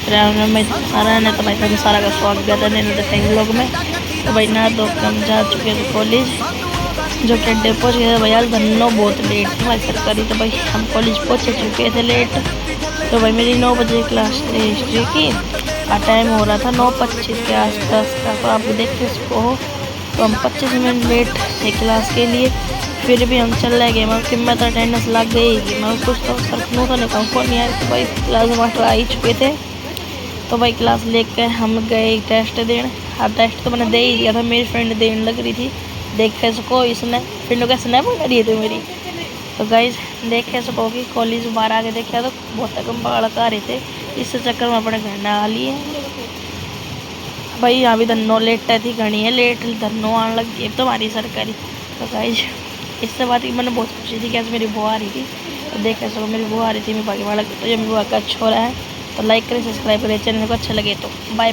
में सारा ने तो भाई तुम सारा का स्वागत है देखेंगे लोग में। तो भाई ना तो हम जा चुके थे कॉलेज, जो कि अड्डे पहुँच गए थे भाई। आज धनो बहुत लेट थी हमारी सरकारी, तो भाई हम कॉलेज पहुँच चुके थे लेट। तो भाई मेरी 9 बजे क्लास थी हिस्ट्री की, और टाइम हो रहा था 9:25 के आसपास का, तो आप देख सको हो। तो हम 25 मिनट लेट थे क्लास के लिए, फिर भी हम चल गए। मैं तो अटेंडेंस लग गई कि मैं कुछ तो सर नू तो नहीं कहूँ कौन नहीं आया। तो भाई क्लास मास्टर आ ही चुके थे, तो भाई क्लास लेके हम गए टेस्ट देने। हाँ टेस्ट तो मैंने दे ही दिया था, मेरी फ्रेंड देने लग रही थी। देख सको इसने फ्रेंडों का स्नैप कर रही थी मेरी। तो गाइज देख सको कि कॉलेज बाहर आके देखा तो बहुत कम बालक आ रहे थे, इस चक्कर में अपने घर ना आ लिए भाई। यहाँ भी धनो लेट थी घनी है, लेट धनो आने लग गई तो हमारी सरकारी। तो गाइज इससे बात की मैंने बहुत खुशी थी कि आज मेरी बुआ आ रही थी। तो देख सको मेरी बुआ आ रही थी, मेरी बाकी वाला तो ये मेरी बुआ का छोरा है। तो लाइक करें, सब्सक्राइब करें चैनल को, अच्छा लगे तो बाय।